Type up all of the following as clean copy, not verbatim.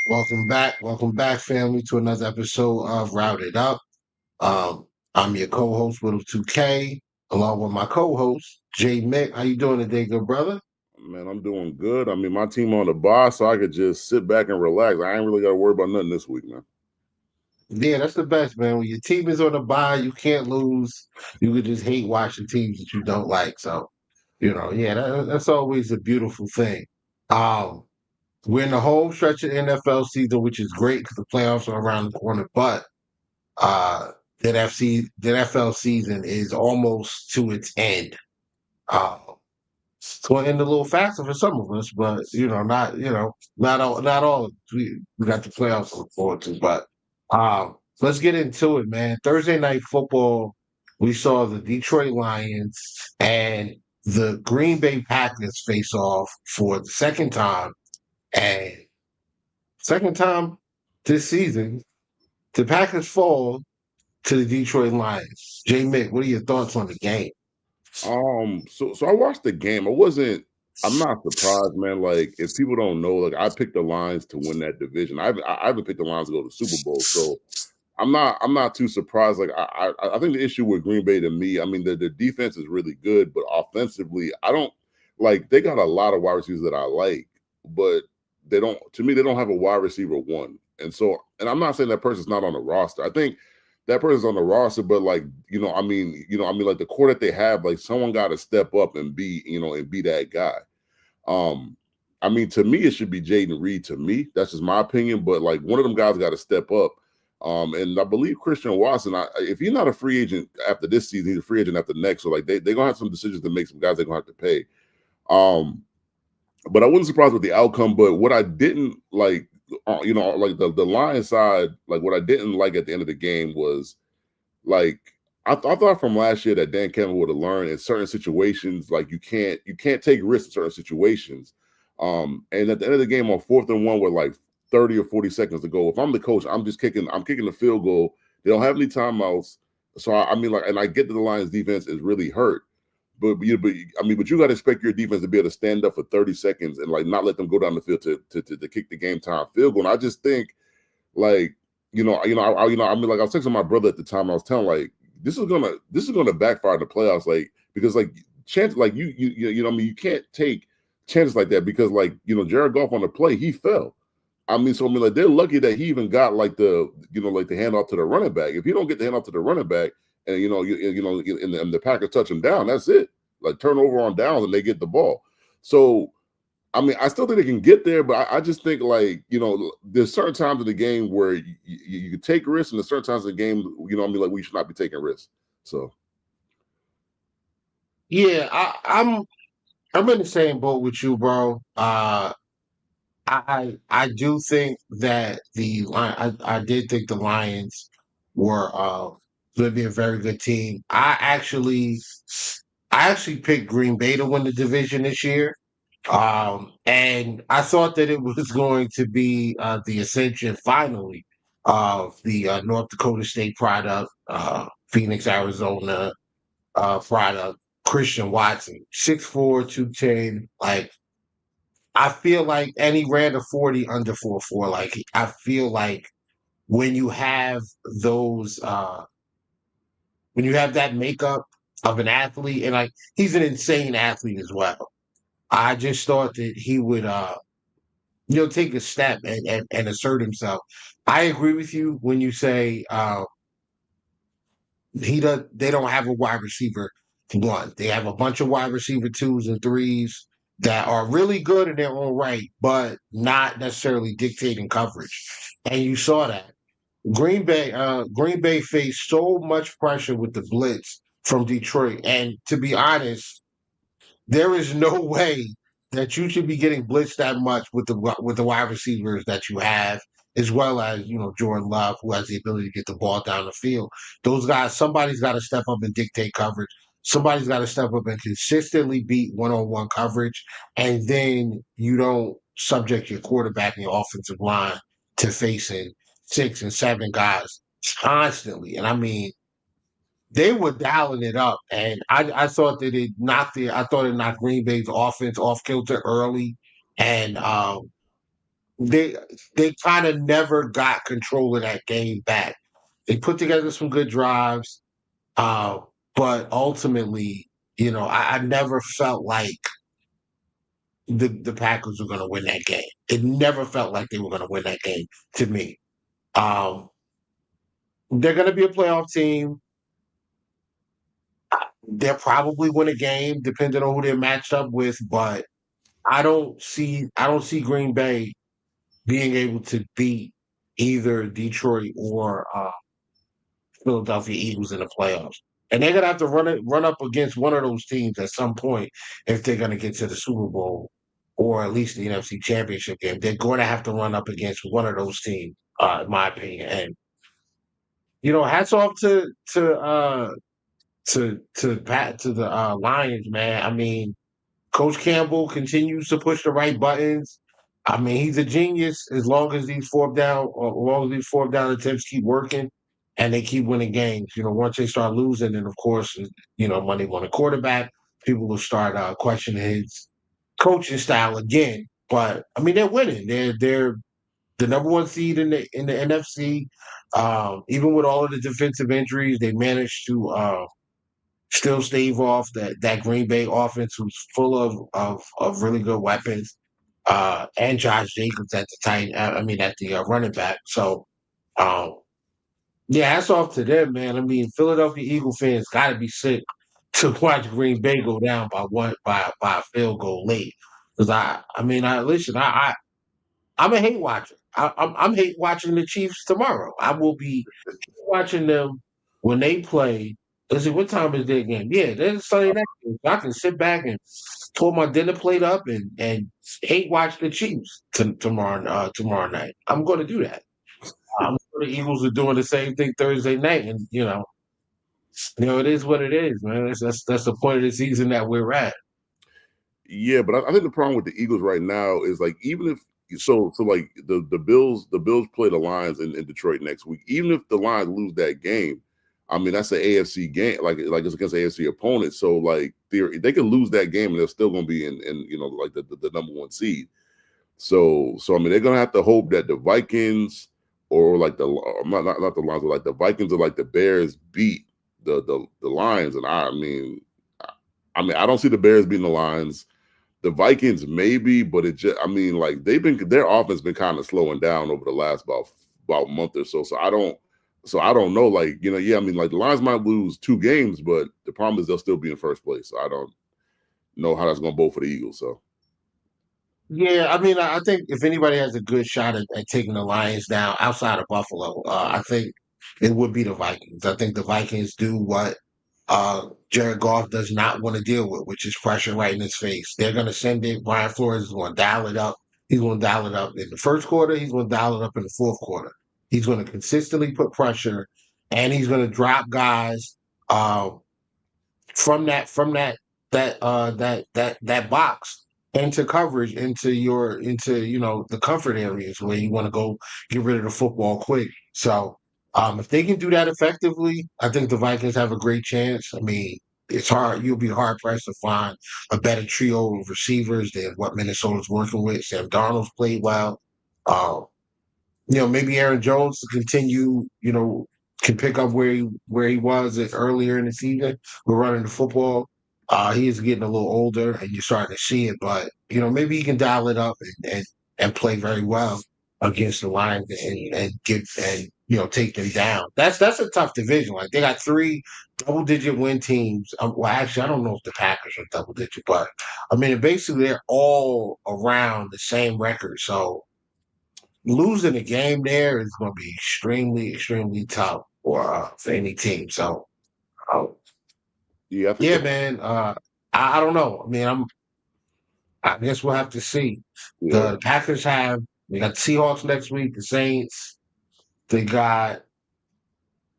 Welcome back, family, to another episode of Routed Up. I'm your co-host, Whittle 2K, along with my co-host, JMIK. How you doing today, good brother? Man, I'm doing good. I mean, my team on the bye, so I could just sit back and relax. I ain't really got to worry about nothing this week, man. Yeah, that's the best, man. When your team is on the bye, you can't lose. You could just hate watching teams that you don't like. So, yeah, that's always a beautiful thing. Um, we're in the home stretch of NFL season, which is great because the playoffs are around the corner, but uh the NFL season is almost to its end. Uh it's going to end a little faster for some of us, but not all. We got the playoffs to look forward to, but let's get into it, man. Thursday night football, we saw the Detroit Lions and the Green Bay Packers face off for the and second time this season. The Packers fall to the Detroit Lions. J Mick, what are your thoughts on the game? So I watched the game. I'm not surprised, man. Like, if people don't know, like, I picked the Lions to win that division. I haven't picked the Lions to go to the Super Bowl, so I'm not too surprised. Like, I think the issue with Green Bay to me, I mean, the defense is really good, but offensively, I don't like. They got a lot of wide receivers that I like, but they don't. To me, they don't have a wide receiver one, and I'm not saying that person's not on the roster. I think that person's on the roster, but like, like the core that they have, like someone got to step up and be that guy. Um, I mean, to me, it should be Jaden Reed. To me, that's just my opinion. But like, one of them guys got to step up. And I believe Christian Watson, if he's not a free agent after this season, he's a free agent after next. So like, they're gonna have some decisions to make. Some guys they're gonna have to pay. Um, but I wasn't surprised with the outcome. But what I didn't like, like the Lions side, like what I didn't like at the end of the game was like I thought from last year that Dan Campbell would have learned in certain situations, like you can't take risks in certain situations. And at the end of the game on 4th and 1 with like 30 or 40 seconds to go, if I'm the coach, I'm kicking the field goal. They don't have any timeouts. So I mean, like, and I get that the Lions defense is really hurt. But you got to expect your defense to be able to stand up for 30 seconds and like not let them go down the field to kick the game time field goal. And I just think like I mean, like I was texting my brother at the time. I was telling like this is gonna backfire in the playoffs, like because like chance like I mean you can't take chances like that because like Jared Goff on the play he fell. I mean, so I mean like they're lucky that he even got like the handoff to the running back. If you don't get the handoff to the running back and and the Packers touch him down, that's it. Like turnover on downs and they get the ball. So I mean, I still think they can get there, but I just think like there's certain times in the game where you can take risks, and there's certain times in the game, like we should not be taking risks. So Yeah, I'm in the same boat with you, bro. I do think that I did think the Lions were going to be a very good team. I actually picked Green Bay to win the division this year. And I thought that it was going to be the ascension finally of the North Dakota State product, Phoenix, Arizona product, Christian Watson, 6'4", 210. Like, I feel like, and he ran a 40 under 4.4. Like, I feel like when you have those, when you have that makeup of an athlete, and like, he's an insane athlete as well. I just thought that he would, take a step and assert himself. I agree with you when you say they don't have a wide receiver one. They have a bunch of wide receiver twos and threes that are really good in their own right, but not necessarily dictating coverage. And you saw that. Green Bay faced so much pressure with the blitz from Detroit. And to be honest, there is no way that you should be getting blitzed that much with the wide receivers that you have, as well as Jordan Love, who has the ability to get the ball down the field. Those guys, somebody's got to step up and dictate coverage. Somebody's got to step up and consistently beat one-on-one coverage, and then you don't subject your quarterback and your offensive line to facing 6 and 7 guys constantly. And I mean, they were dialing it up, and I thought that I thought it knocked Green Bay's offense off kilter early, and they they kind of never got control of that game back. They put together some good drives, uh, but ultimately, I never felt like the Packers were going to win that game. It never felt like they were going to win that game to me. Um, they're going to be a playoff team. They'll probably win a game depending on who they're matched up with, but I don't see Green Bay being able to beat either Detroit or Philadelphia Eagles in the playoffs. And they're gonna have to run up against one of those teams at some point if they're gonna get to the Super Bowl or at least the NFC Championship game. They're going to have to run up against one of those teams, in my opinion. And hats off to the Lions, man. I mean, Coach Campbell continues to push the right buttons. I mean, he's a genius as long as these fourth down attempts keep working and they keep winning games. Once they start losing, then of course, money on the quarterback, people will start questioning his coaching style again. But I mean, they're winning. They're the number one seed in the NFC. Even with all of the defensive injuries, they managed to still stave off that Green Bay offense, who's full of really good weapons, and Josh Jacobs at the tight. I mean, at the running back. So, um, yeah, hats off to them, man. I mean, Philadelphia Eagle fans got to be sick to watch Green Bay go down by a field goal late. Because I mean, listen, I'm a hate watcher. I'm hate watching the Chiefs tomorrow. I will be watching them when they play. Let's see, what time is their game? Yeah, there's a Sunday night game. So I can sit back and pull my dinner plate up and hate watch the Chiefs tomorrow night. I'm going to do that. I'm sure the Eagles are doing the same thing Thursday night, and it is what it is, man. That's the point of the season that we're at. Yeah, but I think the problem with the Eagles right now is like even if so like the Bills play the Lions in Detroit next week. Even if the Lions lose that game, I mean that's an AFC game, like it's against AFC opponents. So like they can lose that game and they're still going to be in like the number one seed. So I mean they're gonna have to hope that the Vikings or like not the Lions, but like the Vikings or like the Bears beat the Lions. And I don't see the Bears beating the Lions. The Vikings maybe, but I mean like their offense been kind of slowing down over the last about month or so. So I don't know. Like, yeah, I mean like the Lions might lose 2 games, but the problem is they'll still be in first place. So I don't know how that's gonna go for the Eagles. So Yeah, I mean, I think if anybody has a good shot at taking the Lions down outside of Buffalo, I think it would be the Vikings. I think the Vikings do what Jared Goff does not want to deal with, which is pressure right in his face. They're going to send it. Brian Flores is going to dial it up. He's going to dial it up in the first quarter. He's going to dial it up in the fourth quarter. He's going to consistently put pressure, and he's going to drop guys. From that box into coverage into the comfort areas where you want to go get rid of the football quick. So if they can do that effectively, I think the Vikings have a great chance. I mean, it's hard. You'll be hard pressed to find a better trio of receivers than what Minnesota's working with. Sam Darnold's played well. Um, maybe Aaron Jones to continue, can pick up where he was earlier in the season. We're running the football. He is getting a little older, and you're starting to see it. But maybe he can dial it up and play very well against the Lions and get and take them down. That's a tough division. Like they got 3 double-digit win teams. Well, actually, I don't know if the Packers are double-digit, but I mean, basically they're all around the same record. So losing a game there is going to be extremely, extremely tough for any team. So, uh, yeah, I think yeah, man. I don't know. I mean, I guess we'll have to see. yeah. The Packers they got the Seahawks next week, the Saints, they got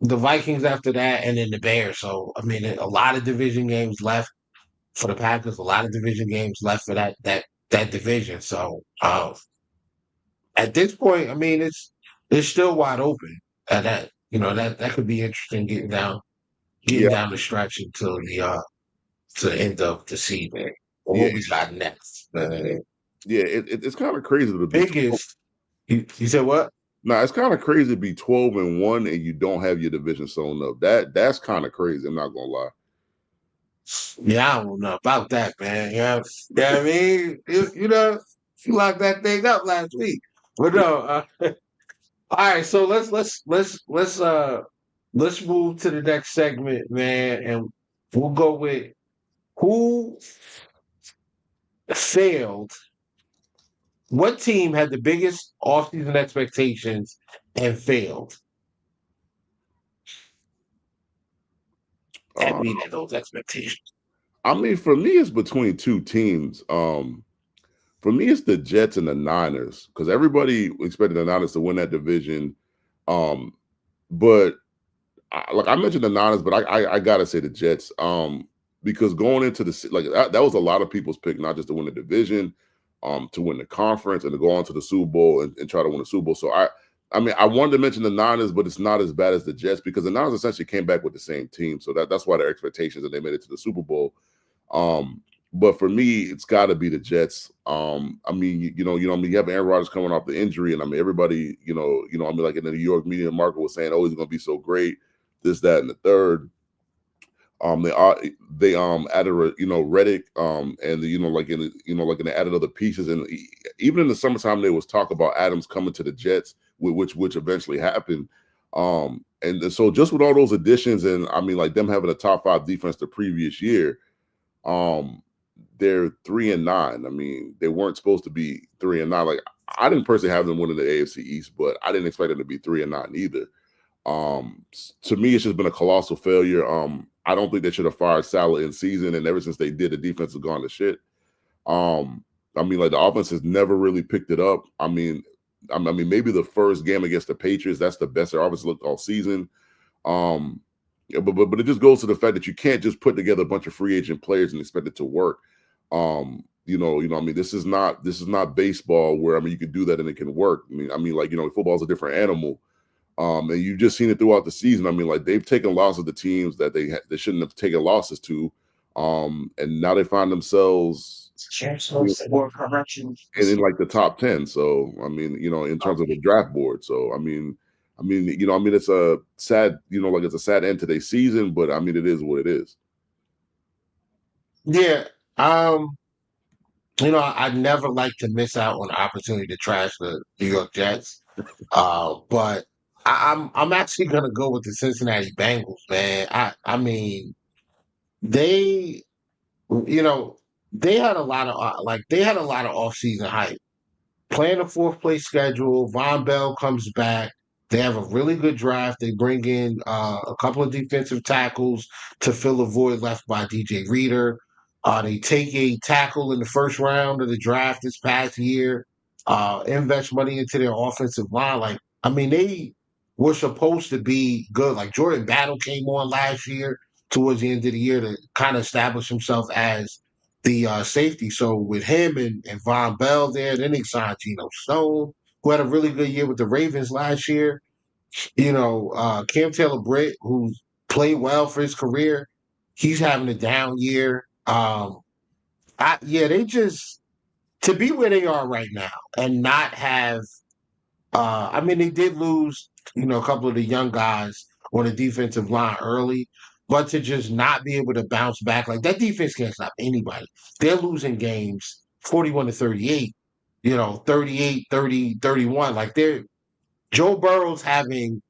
the Vikings after that, and then the Bears. So, I mean, a lot of division games left for the Packers. A lot of division games left for that division. So, at this point, I mean, it's still wide open. That could be interesting getting Yeah, down the stretch until to the end of the season or yeah, what we got next. yeah. It's kind of crazy to be Biggest. You said what? Now it's kind of crazy to be 12-1 and you don't have your division sewn up. That's kind of crazy. I'm not gonna lie. Yeah, I don't know about that, man. Yeah, I mean, you locked that thing up last week, but no. All right, so let's move to the next segment, man, and we'll go with who failed. What team had the biggest offseason expectations and failed at Uh, meeting those expectations? I mean, for me, it's between two teams. For me, it's the Jets and the Niners because everybody expected the Niners to win that division. Um, but like I mentioned the Niners, but I gotta say the Jets. Because going into that was a lot of people's pick, not just to win the division, to win the conference and to go on to the Super Bowl and try to win the Super Bowl. So I mean, I wanted to mention the Niners, but it's not as bad as the Jets because the Niners essentially came back with the same team. So that's why their expectations and they made it to the Super Bowl. Um, but for me, it's got to be the Jets. I mean, I mean, you have Aaron Rodgers coming off the injury, and I mean, everybody, I mean, like in the New York media market was saying, "Oh, he's going to be so great." This, that, and the third. They added Reddick and like like they added other pieces, and even in the summertime there was talk about Adams coming to the Jets, which eventually happened. And so just with all those additions, and I mean like them having a top 5 defense the previous year, um, they're 3-9. I mean, they weren't supposed to be 3-9. Like I didn't personally have them winning the AFC East, but I didn't expect them to be 3-9 either. To me, it's just been a colossal failure. I don't think they should have fired Salah in season, and ever since they did, the defense has gone to shit. I mean, like the offense has never really picked it up. I mean, maybe the first game against the Patriots, that's the best their offense looked all season. Um, yeah, but it just goes to the fact that you can't just put together a bunch of free agent players and expect it to work. I mean, this is not baseball where I mean you can do that and it can work. I mean, like football's a different animal. And you've just seen it throughout the season. I mean, like they've taken losses to teams that they shouldn't have taken losses to, and now they find themselves in like the top 10. So I mean, in terms of the draft board. So I mean, it's a sad, like it's a sad end to their season, but I mean, it is what it is. Yeah. I never like to miss out on the opportunity to trash the New York Jets. But I'm actually gonna go with the Cincinnati Bengals, man. I mean they you know they had a lot of they had a lot of offseason hype. Playing a fourth place schedule. Von Bell comes back. They have a really good draft. They bring in a couple of defensive tackles to fill a void left by DJ Reader. They take a tackle in the first round of the draft this past year, invest money into their offensive line. Like, I mean, they were supposed to be good. Like, Jordan Battle came on last year towards the end of the year to kind of establish himself as the safety. So with him and Von Bell there, then they signed Geno Stone, who had a really good year with the Ravens last year. Cam Taylor Britt, who played well for his career, he's having a down year. They just to be where they are right now and not have I mean, they did lose, a couple of the young guys on the defensive line early, but to just not be able to bounce back, like that defense can't stop anybody. They're losing games 41 to 38, 38, 30, 31. Like Joe Burrow's having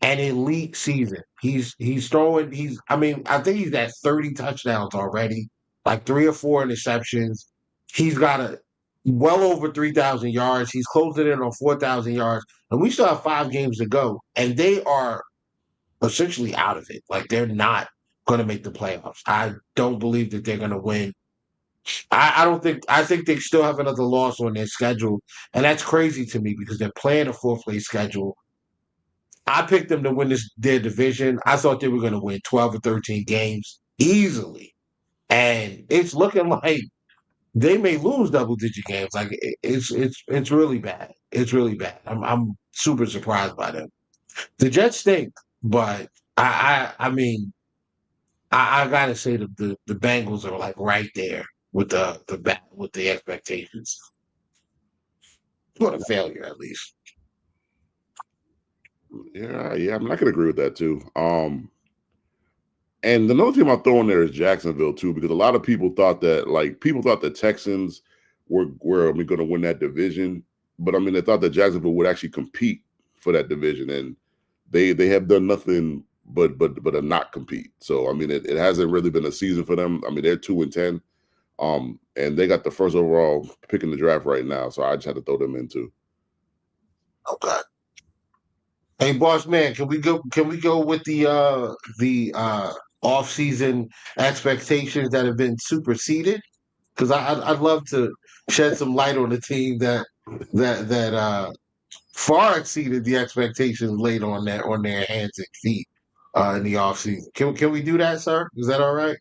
an elite season. He's throwing, I mean, I think he's at 30 touchdowns already, like 3 or 4 interceptions. He's got well over 3,000 yards. He's closing in on 4,000 yards. And we still have 5 games to go. And they are essentially out of it. Like they're not going to make the playoffs. I don't believe that they're going to win. I don't think, I think they still have another loss on their schedule. And that's crazy to me because they're playing a fourth place schedule. I picked them to win their division. I thought they were going to win 12 or 13 games easily. And it's looking like they may lose double digit games. Like it's really bad. It's really bad. I'm super surprised by them. The Jets stink, but I mean I gotta say the Bengals are like right there with with the expectations. What a failure at least. Yeah. I mean, I could agree with that too. And another team I'm throwing there is Jacksonville too, because a lot of people thought that the Texans were I mean, going to win that division, but I mean they thought that Jacksonville would actually compete for that division, and they have done nothing but a not compete. So I mean it hasn't really been a season for them. I mean they're 2-10, and they got the first overall pick in the draft right now. So I just had to throw them in too. Okay. Hey, boss man, can we go? Can we go with the off season expectations that have been superseded? Because I'd love to shed some light on a team that far exceeded the expectations laid on their hands and feet in the off season. Can we do that, sir? Is that all right?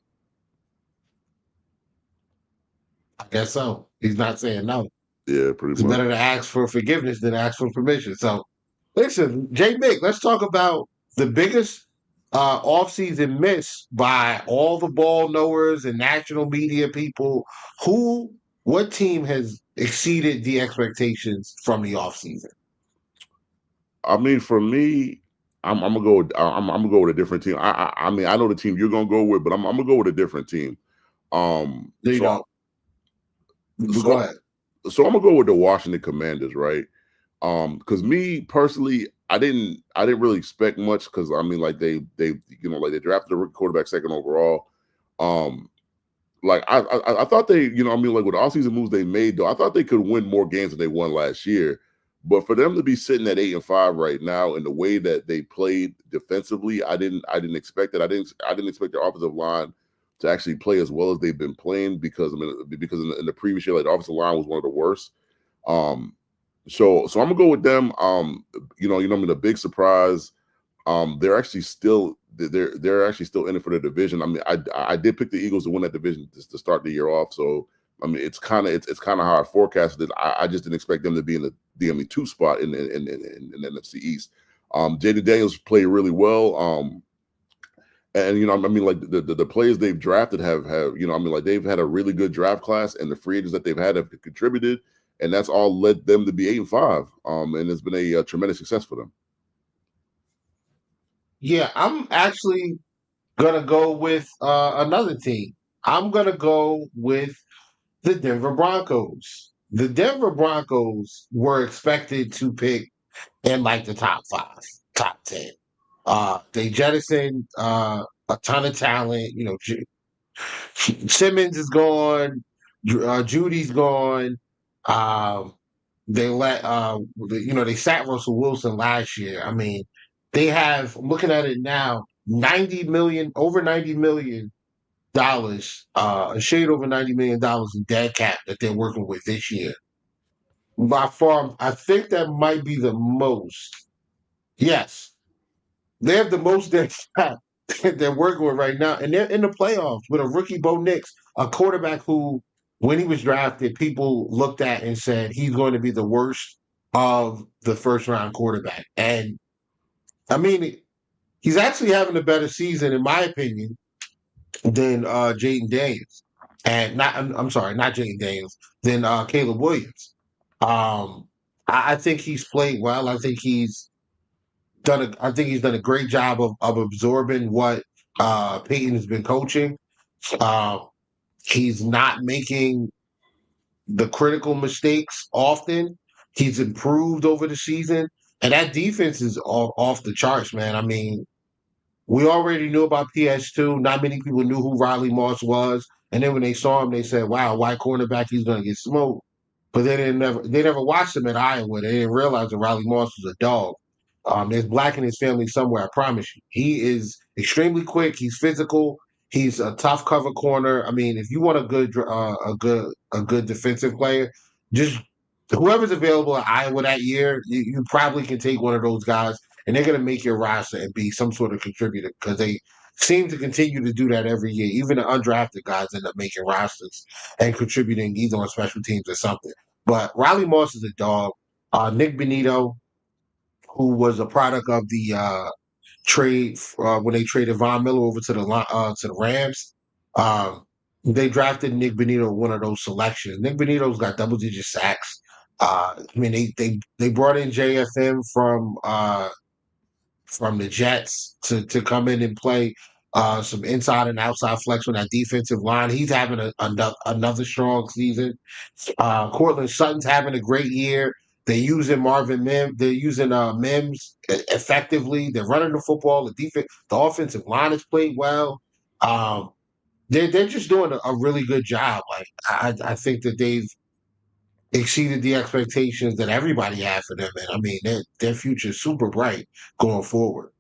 I guess so. He's not saying no. Yeah, pretty It's much. better to ask for forgiveness than ask for permission. So listen, JMIK, let's talk about the biggest offseason miss by all the ball knowers and national media people. What team has exceeded the expectations from the offseason? I mean, for me, I'm gonna go. I'm gonna go with a different team. I mean, I know the team you're gonna go with, but I'm gonna go with a different team. Um, You so know, but go so ahead. so I'm gonna go with the Washington Commanders, right? Because me personally, I didn't really expect much because I mean, like they like they drafted a rookie quarterback second overall. Um, like I thought they, I mean, like with the offseason moves they made, though, I thought they could win more games than they won last year. But for them to be sitting at 8-5 right now, in the way that they played defensively, I didn't expect it. I didn't expect their offensive line to actually play as well as they've been playing because I mean because in the previous year, like the offensive line was one of the worst. Um, so I'm gonna go with them. I mean, a big surprise. They're actually still they're actually still in it for the division. I mean, I did pick the Eagles to win that division to start the year off. So I mean, it's kind of how I forecasted it. I just didn't expect them to be in the DME 2 spot in the NFC East. Jaden Daniels played really well. And I mean, like the players they've drafted have I mean, like they've had a really good draft class, and the free agents that they've had have contributed, and that's all led them to be 8-5. And it's been a tremendous success for them. Yeah, I'm actually gonna go with another team. I'm gonna go with the Denver Broncos. The Denver Broncos were expected to pick in like the top five, top 10. They jettisoned a ton of talent. Simmons is gone. Judy's gone. Um, they let they sat Russell Wilson last year. I mean, they have looking at it now, 90 million, over $90 million, a shade over $90 million in dead cap that they're working with this year. By far, I think that might be the most. Yes, they have the most dead cap they're working with right now, and they're in the playoffs with a rookie Bo Nix, a quarterback who, when he was drafted, people looked at and said he's going to be the worst of the first round quarterback. And I mean, he's actually having a better season, in my opinion, than Jaden Daniels, and not I'm sorry, not Jaden Daniels, than Caleb Williams. I think he's played well. I think he's done a great job of absorbing what Peyton has been coaching. Uh, he's not making the critical mistakes often. He's improved over the season, and that defense is off the charts, man. I mean, we already knew about PS2. Not many people knew who Riley Moss was, and then when they saw him, they said, "Wow, white cornerback, he's going to get smoked." But they never watched him at Iowa. They didn't realize that Riley Moss was a dog. There's black in his family somewhere. I promise you. He is extremely quick. He's physical. He's a tough cover corner. I mean, if you want a good defensive player, just whoever's available at Iowa that year, you probably can take one of those guys, and they're going to make your roster and be some sort of contributor because they seem to continue to do that every year. Even the undrafted guys end up making rosters and contributing either on special teams or something. But Riley Moss is a dog. Nick Benito, who was a product of the trade when they traded Von Miller over to the Rams. Um, they drafted Nick Benito, one of those selections. Nick Benito's got double digit sacks. I mean, they brought in JFM from from the Jets to come in and play some inside and outside flex on that defensive line. He's having another strong season. Cortland Sutton's having a great year. They're using Marvin Mims. They're using Mims effectively. They're running the football. The offensive line has played well. Um, they're just doing a really good job. Like I think that they've exceeded the expectations that everybody had for them, and I mean their future is super bright going forward.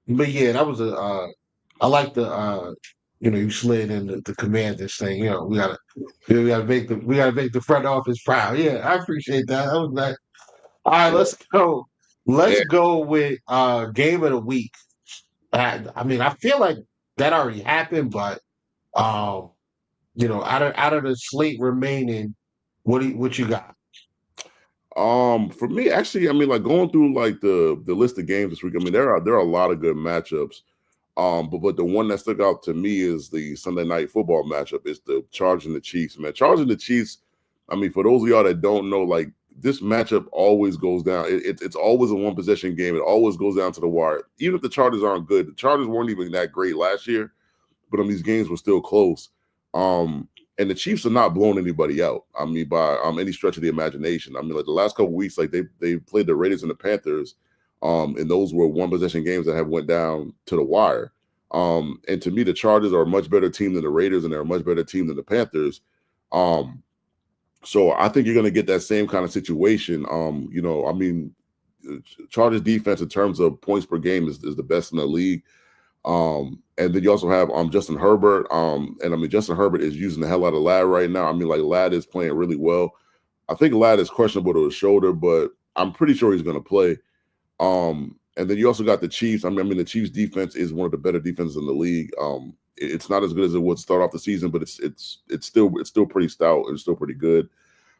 But yeah, that was I like the you slid in the commanders thing. We gotta make the front office proud. Yeah, I appreciate that. That was nice. All right, let's go. Yeah. Let's go with game of the week. I mean, I feel like that already happened, but um, out of the slate remaining, what you got? For me, actually, I mean, like going through like the list of games this week. I mean, there are a lot of good matchups. But the one that stuck out to me is the Sunday night football matchup. It's the Chargers and the Chiefs, man. Chargers and the Chiefs. I mean, for those of y'all that don't know, like this matchup always goes down. It's always a one possession game. It always goes down to the wire. Even if the Chargers aren't good, the Chargers weren't even that great last year, but these games were still close. Um, and the Chiefs are not blowing anybody out. I mean, by any stretch of the imagination. I mean, like the last couple of weeks, like they played the Raiders and the Panthers, and those were one possession games that have went down to the wire. And to me, the Chargers are a much better team than the Raiders, and they're a much better team than the Panthers. So I think you're going to get that same kind of situation. I mean, Chargers defense in terms of points per game is the best in the league. And then you also have Justin Herbert. And I mean Justin Herbert is using the hell out of Ladd right now. I mean, like Ladd is playing really well. I think Ladd is questionable to his shoulder, but I'm pretty sure he's going to play. And then you also got the Chiefs. I mean, the Chiefs defense is one of the better defenses in the league. It's not as good as it would start off the season, but it's still pretty stout and still pretty good.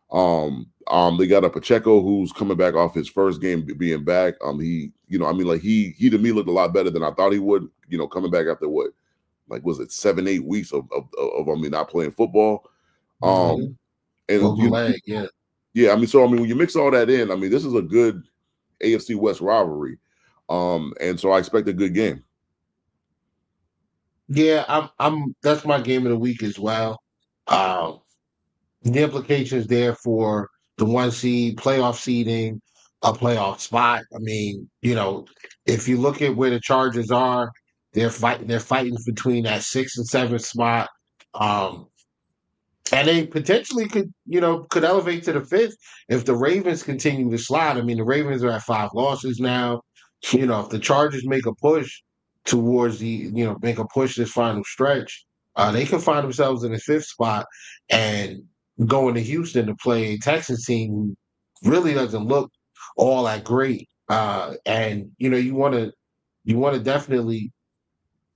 They got a Pacheco who's coming back off his first game being back. He to me looked a lot better than I thought he would. Coming back after what, like was it 7-8 weeks of not playing football. Mhm. And Broken leg, yeah. yeah, I mean, so when you mix all that in, I mean, this is a good AFC West rivalry. And so I expect a good game. Yeah, I'm that's my game of the week as well. Um, the implications there for the one seed, playoff seeding, a playoff spot. I mean, if you look at where the Chargers are, they're fighting between that 6 and 7 spot. Um, and they potentially could elevate to the fifth if the Ravens continue to slide. I mean, the Ravens are at 5 losses now. If the Chargers make a push towards make a push this final stretch, they can find themselves in the fifth spot and going to Houston to play a Texas team who really doesn't look all that great. And you want to definitely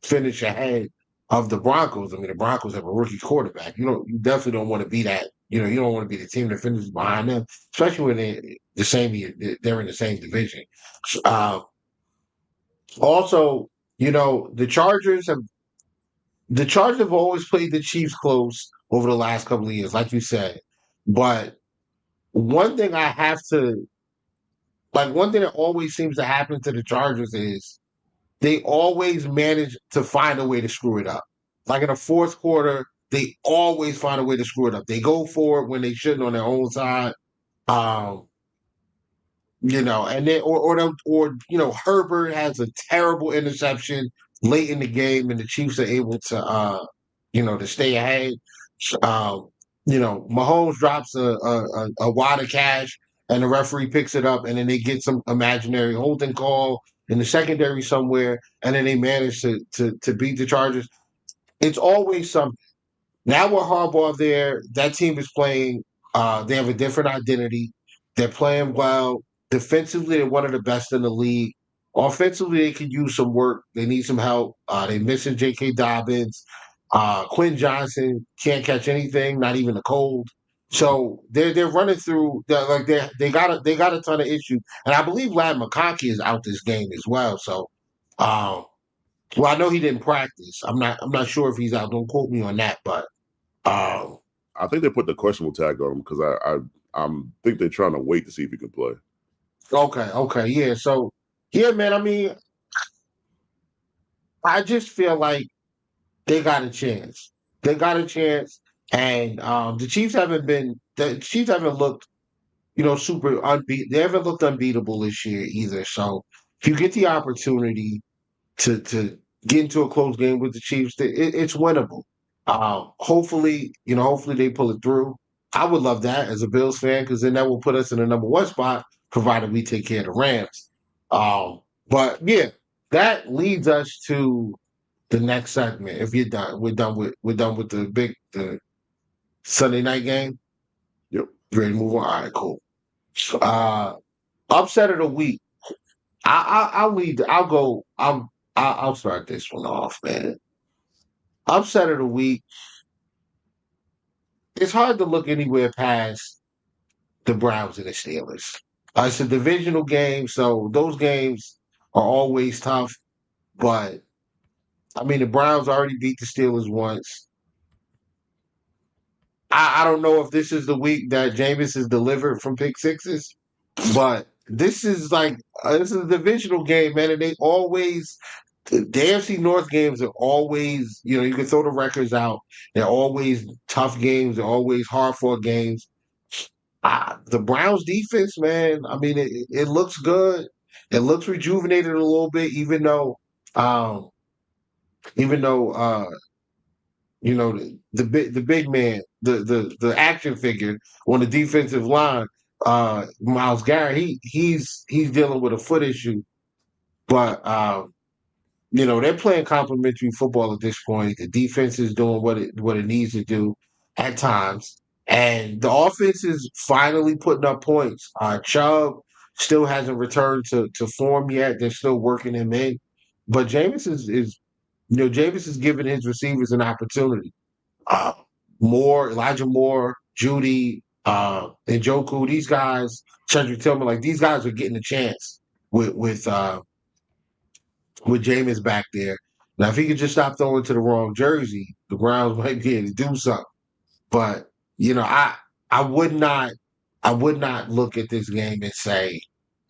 finish ahead of the Broncos. I mean, the Broncos have a rookie quarterback. You definitely don't want to be that. You don't want to be the team that finishes behind them, especially when they're in the same division. Uh, Also, the Chargers have always played the Chiefs close over the last couple of years, like you said. But one thing I have to one thing that always seems to happen to the Chargers is they always manage to find a way to screw it up. Like in the fourth quarter, they always find a way to screw it up. They go for it when they shouldn't on their own side. Um, and then Herbert has a terrible interception late in the game, and the Chiefs are able to stay ahead. Um, Mahomes drops a wad of cash, and the referee picks it up, and then they get some imaginary holding call in the secondary somewhere, and then they manage to beat the Chargers. It's always something. Now with Harbaugh there, that team is playing. They have a different identity. They're playing well. Defensively, they're one of the best in the league. Offensively, they could use some work. They need some help. They're missing J.K. Dobbins. Quinn Johnson can't catch anything, not even a cold. So they're running through. They got a ton of issues, and I believe Lad McConkey is out this game as well. So, um, I know he didn't practice. I'm not sure if he's out. Don't quote me on that, but um, I think they put the questionable tag on him because I think they're trying to wait to see if he can play. Okay, yeah. So yeah, man. I mean, I just feel like they got a chance. They got a chance, and the Chiefs haven't looked, super unbeat. They haven't looked unbeatable this year either. So if you get the opportunity to get into a close game with the Chiefs, it's winnable. Hopefully they pull it through. I would love that as a Bills fan because then that will put us in the number one spot, provided we take care of the Rams. But yeah, that leads us to the next segment. If you're done, we're done with the Sunday night game. Yep. Ready to move on? All right, cool. Uh, Upset of the week. I'll lead. I'll go. I'll start this one off, man. Upset of the week. It's hard to look anywhere past the Browns and the Steelers. It's a divisional game, so those games are always tough. But I mean, the Browns already beat the Steelers once. I don't know if this is the week that Jameis is delivered from pick sixes, but this is a divisional game, man, and they always the AFC North games are always, you can throw the records out. They're always tough games. They're always hard fought games. The Browns defense, man. I mean, it looks good. It looks rejuvenated a little bit, um, even though the big man, the action figure on the defensive line, Miles Garrett, he's dealing with a foot issue, but they're playing complementary football at this point. The defense is doing what it needs to do at times, and the offense is finally putting up points. Chubb still hasn't returned to form yet. They're still working him in, but Jameis is giving his receivers an opportunity. Uh, Elijah Moore, Judy, and Joku, these guys, Cedric Tillman, like these guys are getting a chance with Jameis back there. Now, if he could just stop throwing to the wrong jersey, the Browns might be able to do something. But I would not I would not look at this game and say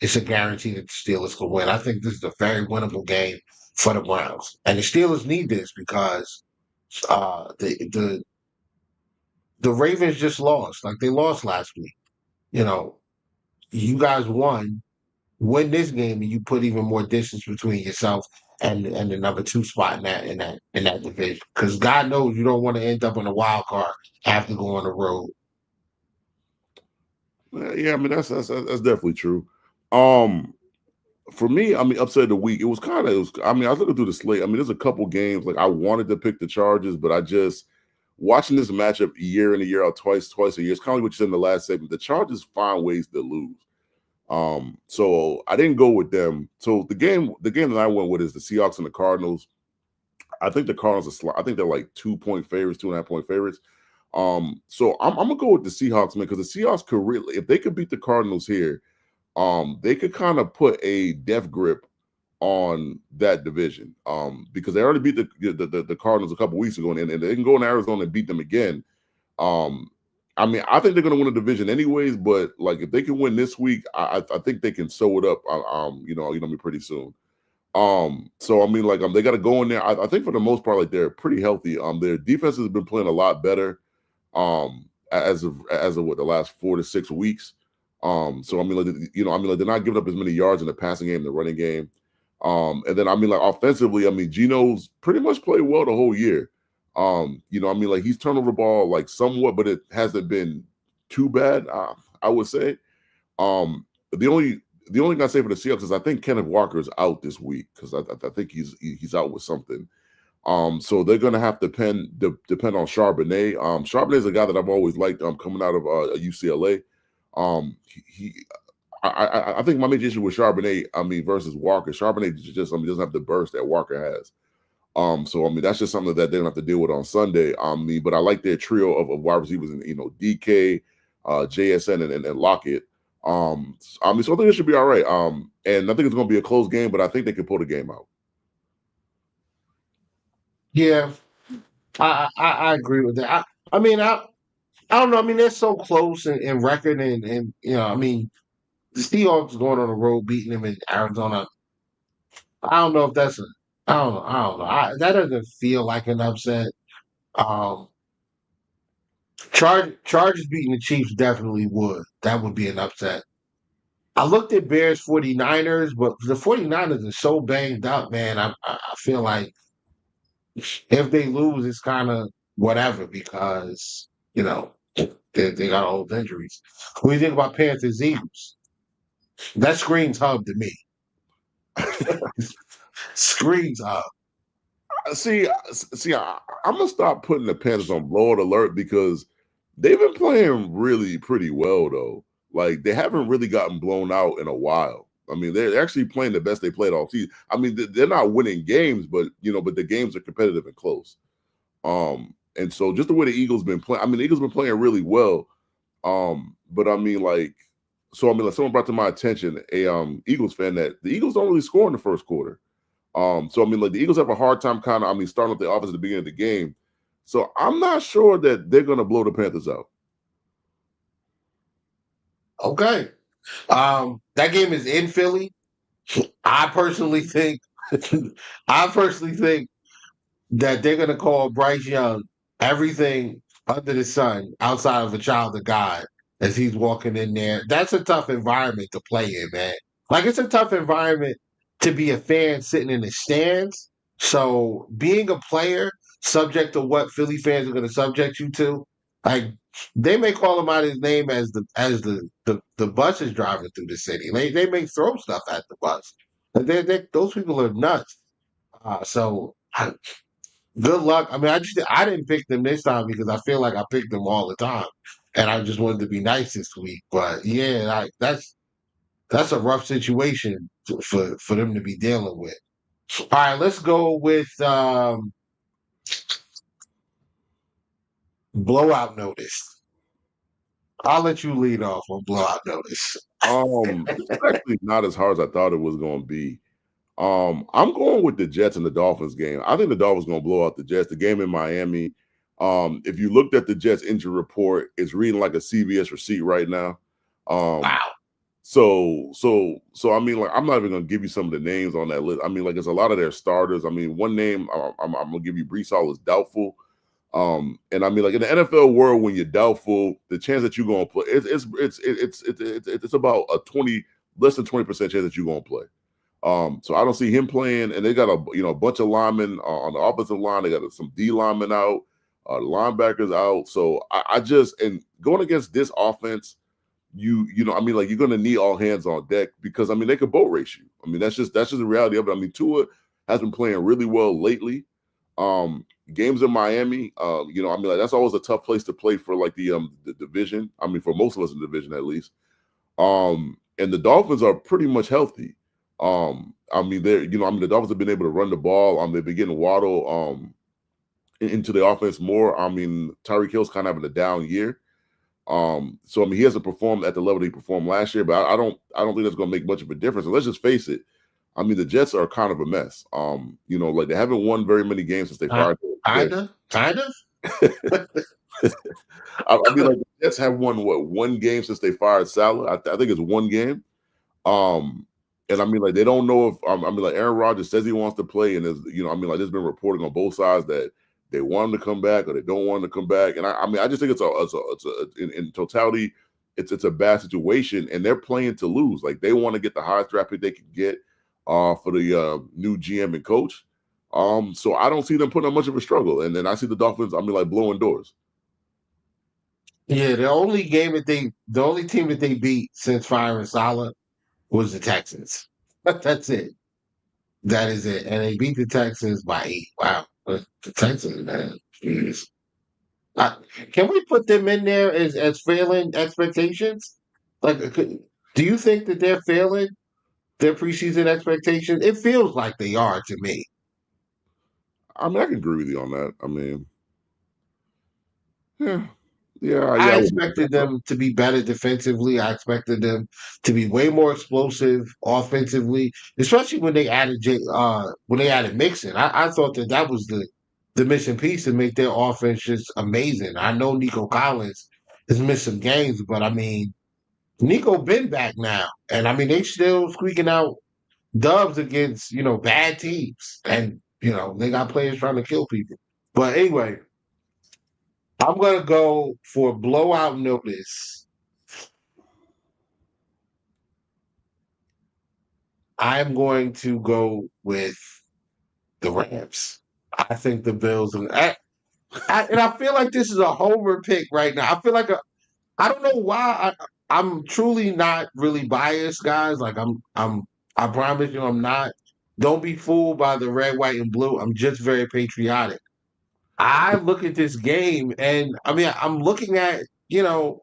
it's a guarantee that the Steelers can win. I think this is a very winnable game for the Browns, and the Steelers need this because the Ravens just lost. Like they lost last week. You know, you guys win this game, and you put even more distance between yourself and the number two spot in that division. Because God knows you don't want to end up in a wild card, have to go on the road. Yeah, I mean that's definitely true. Um, for me, I mean, upset of the week, I mean, I was looking through the slate. I mean, there's a couple games like I wanted to pick the Chargers, but I just watching this matchup year in and year out, twice a year. It's kind of like what you said in the last segment. The Chargers find ways to lose. So I didn't go with them. So the game that I went with is the Seahawks and the Cardinals. I think the Cardinals I think they're like 2 point favorites, 2.5 point favorites. So I'm gonna go with the Seahawks, man, because the Seahawks could really, if they could beat the Cardinals here, they could kind of put a death grip on that division. Because they already beat the Cardinals a couple weeks ago, and they can go in Arizona and beat them again. Um, I mean, I think they're going to win the division anyways. But like, if they can win this week, I think they can sew it up. Me pretty soon. So I mean, like, they got to go in there. I think for the most part, like, they're pretty healthy. Their defense has been playing a lot better. As of what, the last 4 to 6 weeks. So I mean, like, they're not giving up as many yards in the passing game, the running game. And then I mean, like, offensively, I mean, Geno's pretty much played well the whole year. I mean, like, he's turned over the ball like somewhat, but it hasn't been too bad. I would say. The only thing I say for the Seahawks is I think Kenneth Walker is out this week because I think he's out with something. So they're gonna have to depend on Charbonnet. Charbonnet is a guy that I've always liked. Coming out of UCLA. He I think my major issue with Charbonnet, I mean, versus Walker, Charbonnet just, I mean, doesn't have the burst that Walker has. So I mean, that's just something that they're gonna have to deal with on Sunday. But I like their trio of wide receivers, and DK, JSN, and Lockett. I mean, so I think it should be all right. And I think it's gonna be a close game, but I think they can pull the game out. Yeah, I agree with that. I mean, I don't know. I mean, they're so close in record, and I mean, the Seahawks going on the road, beating them in Arizona. I don't know if that's a. I don't know. I don't know. That doesn't feel like an upset. Um, Chargers beating the Chiefs definitely would. That would be an upset. I looked at Bears 49ers, but the 49ers are so banged up, man. I feel like if they lose, it's kind of whatever because, they got all those injuries. When you think about Panthers Eagles, that screams hub to me. Screams hub. I'm gonna stop putting the Panthers on blowout alert because they've been playing really pretty well though. Like they haven't really gotten blown out in a while. I mean, they're actually playing the best they played all season. I mean, they're not winning games, but but the games are competitive and close. And so just the way the Eagles been playing, I mean, the Eagles been playing really well. But I mean, like someone brought to my attention a Eagles fan that the Eagles don't really score in the first quarter. So I mean, like the Eagles have a hard time starting up the offense at the beginning of the game. So I'm not sure that they're gonna blow the Panthers out. Okay. That game is in Philly. I personally think I personally think that they're going to call Bryce Young everything under the sun outside of a child of God as he's walking in there. That's a tough environment to play in, man. Like it's a tough environment to be a fan sitting in the stands. So being a player, subject to what Philly fans are going to subject you to, like they may call him out his name as the bus is driving through the city. They may throw stuff at the bus. Those people are nuts. So good luck. I mean, I didn't pick them this time because I feel like I picked them all the time, and I just wanted to be nice this week. But yeah, that's a rough situation for them to be dealing with. All right, let's go with blowout notice. I'll let you lead off on blowout notice. This is actually not as hard as I thought it was going to be. I'm going with the Jets and the Dolphins game. I think the Dolphins going to blow out the Jets. The game in Miami. If you looked at the Jets injury report, it's reading like a CVS receipt right now. Um, Wow. so I mean, like, I'm not even gonna give you some of the names on that list. I mean, like, it's a lot of their starters. I mean, one name I'm gonna give you, Brees Hall, is doubtful. And I mean, like in the NFL world, when you're doubtful, the chance that you're gonna play, it's about a 20 less than 20% chance that you're gonna play. So I don't see him playing, and they got a bunch of linemen on the offensive line. They got some D linemen out, the linebackers out. So I just, and going against this offense, I mean, like, you're going to need all hands on deck because I mean they could boat race you. I mean that's just the reality of it. I mean, Tua has been playing really well lately. Games in Miami, I mean, like, that's always a tough place to play for like the division. I mean, for most of us in the division at least. And the Dolphins are pretty much healthy. I mean, the Dolphins have been able to run the ball. They've been getting Waddle into the offense more. I mean, Tyreek Hill's kind of having a down year. So I mean, he hasn't performed at the level that he performed last year, but I don't think that's going to make much of a difference. And let's just face it. I mean, the Jets are kind of a mess. Like they haven't won very many games since they fired Kinda. I mean, like the Jets have won one game since they fired Salah. I think it's one game. And I mean, like, they don't know if I mean, like, Aaron Rodgers says he wants to play, and I mean, like, there's been reporting on both sides that they want him to come back or they don't want him to come back. And I mean, I just think in totality, it's a bad situation, and they're playing to lose. Like, they want to get the highest draft pick they can get for the new GM and coach. So I don't see them putting up much of a struggle. And then I see the Dolphins, I mean, like, blowing doors. Yeah, the only team that they beat since firing Salah was the Texans. That's it. That is it. And they beat the Texans by 8. Wow. But the Texans, man. Jeez. Uh, can we put them in there as failing expectations? Like, do you think that they're failing their preseason expectations? It feels like they are to me. I mean, I can agree with you on that. I mean, yeah, yeah, I I would say expected so. them to be better defensively. I expected them to be way more explosive offensively, especially when they added Mixon. I thought that was the missing piece to make their offense just amazing. I know Nico Collins has missed some games, but I mean, Nico been back now, and I mean they still squeaking out dubs against bad teams, and they got players trying to kill people. But anyway, I'm gonna go for blowout notice. I'm going to go with the Rams. I think the Bills, and I feel like this is a homer pick right now. I feel like I don't know why I'm truly not really biased, guys. Like I promise you, I'm not. Don't be fooled by the red, white, and blue. I'm just very patriotic. I look at this game, and I mean, I'm looking at the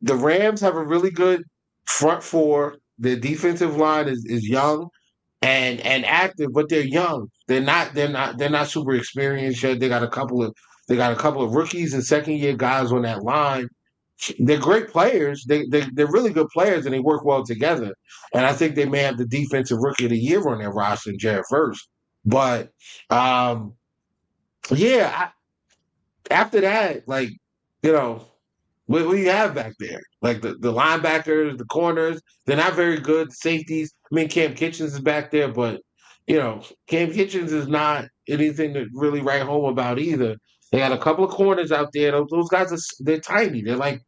Rams have a really good front four. The defensive line is young and active, but they're young. They're not super experienced yet. They got a couple of rookies and second year guys on that line. They're great players. They're really good players and they work well together. And I think they may have the defensive rookie of the year on their roster, Jared First. But um, yeah, after that, like you know, what do you have back there? Like the linebackers, the corners, they're not very good. Safeties. I mean, Cam Kitchens is back there, but Cam Kitchens is not anything to really write home about either. They got a couple of corners out there. Those guys they're tiny. They're like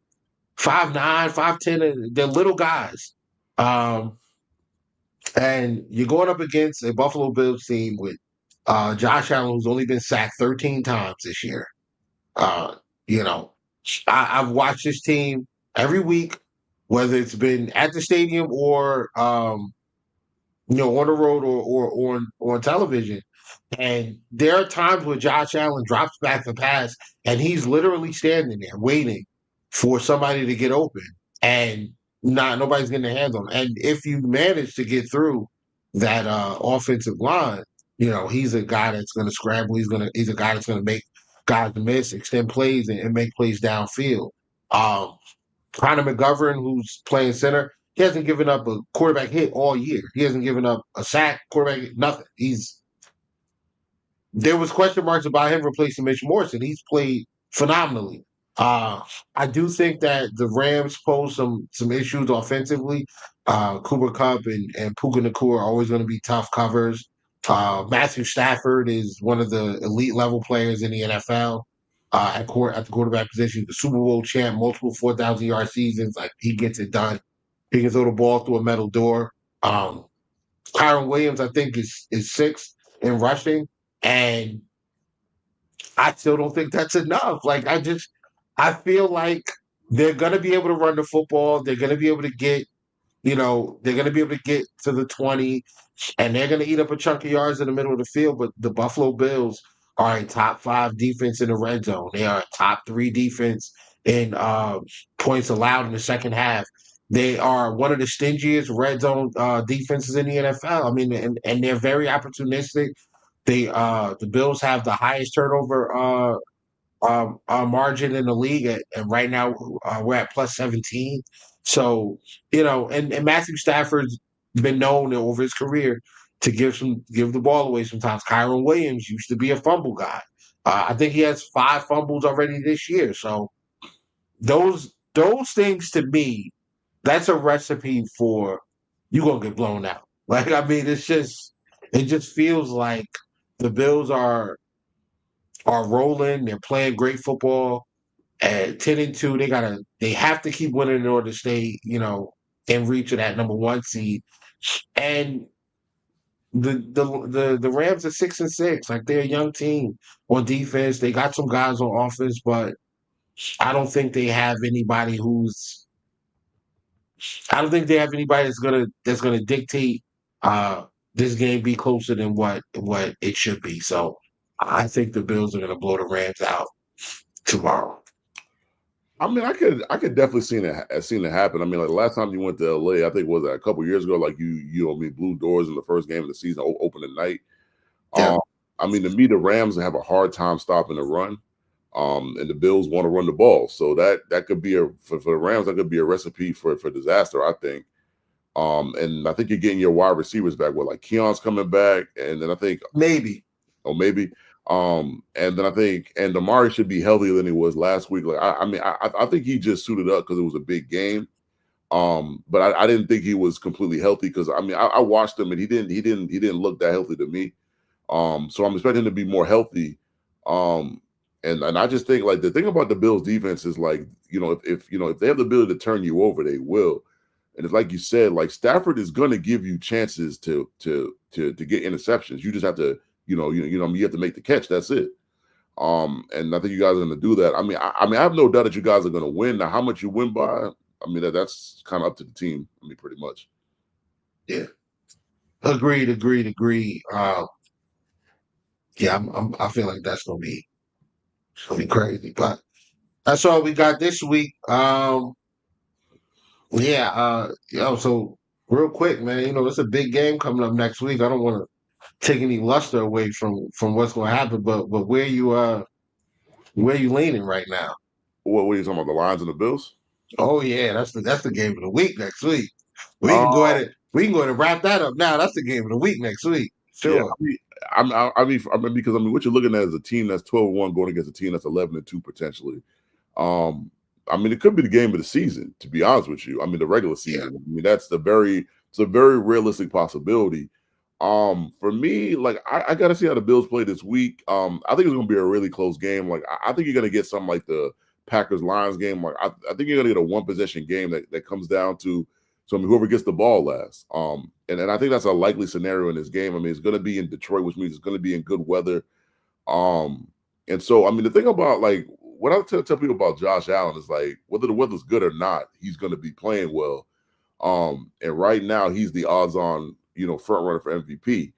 5'9", 5'10". They're little guys. Um, and you're going up against a Buffalo Bills team with Josh Allen, who's only been sacked 13 times this year. Uh, you know, I've watched this team every week, whether it's been at the stadium or on the road or on television. And there are times where Josh Allen drops back the pass and he's literally standing there waiting for somebody to get open. And nobody's getting their hands on him. And if you manage to get through that offensive line, he's a guy that's gonna scramble. He's a guy that's gonna make guys miss, extend plays and make plays downfield. Um Connor McGovern, who's playing center, he hasn't given up a quarterback hit all year. He hasn't given up a sack, quarterback hit, nothing. There was question marks about him replacing Mitch Morrison. He's played phenomenally. Uh, I do think that the Rams pose some issues offensively. Cooper Kupp and Puka Nacua are always going to be tough covers. Matthew Stafford is one of the elite level players in the NFL at the quarterback position. The Super Bowl champ, multiple 4,000-yard seasons. Like he gets it done. He can throw the ball through a metal door. Um, Kyron Williams, I think, is sixth in rushing, and I still don't think that's enough. Like I feel like they're gonna be able to run the football. They're gonna be able to they're gonna be able to get to the 20, and they're gonna eat up a chunk of yards in the middle of the field. But the Buffalo Bills are a top 5 defense in the red zone. They are a top 3 defense in points allowed in the second half. They are one of the stingiest red zone defenses in the NFL. I mean, and they're very opportunistic. The Bills have the highest turnover margin in the league, and right now we're at plus 17. So and Matthew Stafford's been known over his career to give the ball away sometimes. Kyron Williams used to be a fumble guy. I think he has 5 fumbles already this year. So those things to me, that's a recipe for you gonna get blown out. Like I mean, it just feels like the Bills are rolling. They're playing great football. At 10-2, they have to keep winning in order to stay, in reach of that number 1 seed. And the Rams are 6-6. Like they're a young team on defense. They got some guys on offense, but I don't think they have anybody who's I don't think they have anybody that's gonna dictate uh this game be closer than what it should be. So I think the Bills are gonna blow the Rams out tomorrow. I mean, I could definitely seen it happen. I mean, like the last time you went to LA, I think was a couple years ago. Like blew doors in the first game of the season, opening night. Yeah. I mean, to me, the Rams have a hard time stopping the run, and the Bills want to run the ball. So that could be for the Rams, that could be a recipe for disaster, I think. And I think you're getting your wide receivers back. Like Keon's coming back, and then I think Maybe. maybe. And then I think and Damari should be healthier than he was last week. Like I think he just suited up because it was a big game. But I didn't think he was completely healthy because I watched him and he didn't look that healthy to me. So I'm expecting him to be more healthy. And I just think like the thing about the Bills defense is like, if they have the ability to turn you over, they will. And it's like you said, like Stafford is going to give you chances to get interceptions. You just have to, you have to make the catch. That's it. And I think you guys are going to do that. I have no doubt that you guys are going to win. Now, how much you win by, that's kind of up to the team. Pretty much. Yeah. Agreed. Yeah, I feel like that's gonna be crazy. But that's all we got this week. Yeah, so real quick, man, it's a big game coming up next week. I don't want to take any luster away from what's gonna happen, but where you leaning right now? What are you talking about? The Lions and the Bills? Oh yeah, that's the game of the week next week. We can go Uh, ahead and wrap that up now. That's the game of the week next week. yeah, Sure. because what you're looking at is a team that's 12-1 going against a team that's 11-2 potentially. Um, it could be the game of the season, to be honest with you. The regular Yeah. season. It's a very realistic possibility. For me, like I got to see how the Bills play this week. I think it's going to be a really close game. Like I think you're going to get something like the Packers Lions game. Like I think you're going to get a one possession game that comes down to whoever gets the ball last. And I think that's a likely scenario in this game. It's going to be in Detroit, which means it's going to be in good weather. And so the thing about like what I tell people about Josh Allen is like whether the weather's good or not, he's going to be playing well. And right now he's the odds-on, front runner for MVP.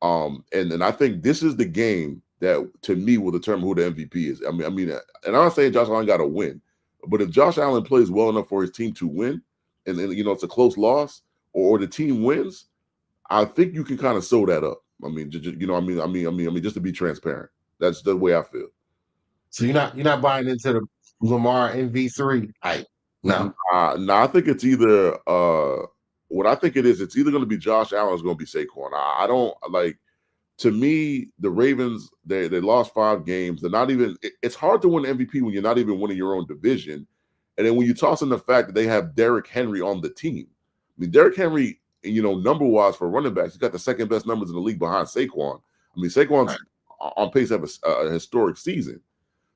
And I think this is the game that to me will determine who the MVP is. And I'm not saying Josh Allen got to win, but if Josh Allen plays well enough for his team to win, and it's a close loss, or the team wins, I think you can kind of sew that up. Just to be transparent, that's the way I feel. So you're not buying into the Lamar MV3 hype. No. Nah, I think it's either what I think it is. It's either going to be Josh Allen or it's going to be Saquon. I don't like. To me, the Ravens they lost 5 games. They're not even. It's hard to win MVP when you're not even winning your own division. And then when you toss in the fact that they have Derrick Henry on the team, Derrick Henry, number wise for running backs, he's got the second best numbers in the league behind Saquon. Saquon's on pace to have a historic season.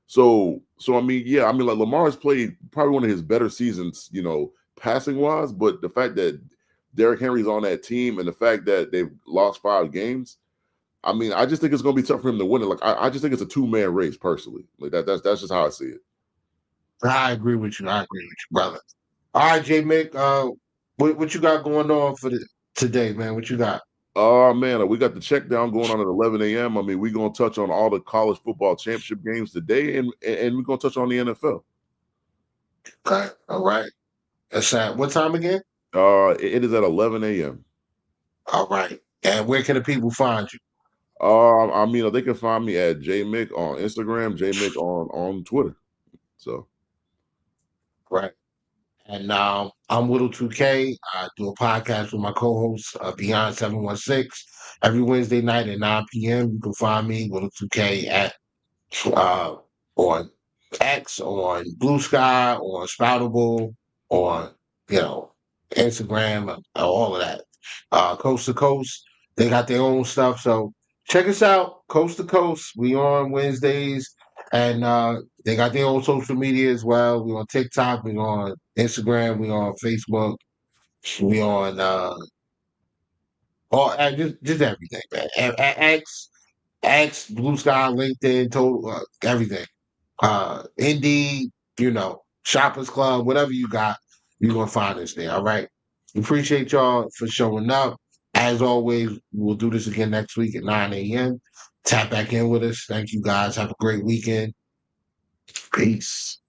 So like Lamar has played probably one of his better seasons, passing wise. But the fact that Derrick Henry's on that team and the fact that they've lost 5 games, I just think it's going to be tough for him to win it. Like I just think it's a 2-man race personally. Like that's just how I see it. I agree with you. Brother. All right, JMIK, what you got going on for today, man? What you got? Oh man, we got the check down going on at 11 a.m. We're gonna touch on all the college football championship games today, and we're gonna touch on the NFL. Okay, all right. That's at what time again? It is at 11 a.m. All right. And where can the people find you? They can find me at JMIK on Instagram, JMIK on Twitter. So Right. And I'm Whittle 2K. I do a podcast with my co-host, Beyond 716, every Wednesday night at 9 p.m. You can find me, Whittle 2K, at on X, on Blue Sky, on Spoutable, on Instagram, all of that. Coast to Coast, they got their own stuff. So check us out, Coast to Coast. We on Wednesdays, and they got their own social media as well. We on TikTok, we on Instagram, we on Facebook, we on just everything, man. X, Blue Sky, LinkedIn, total everything. Indeed, Shoppers Club, whatever you got, you're gonna find us there. All right. Appreciate y'all for showing up. As always, we'll do this again next week at 9 a.m. Tap back in with us. Thank you guys. Have a great weekend. Peace.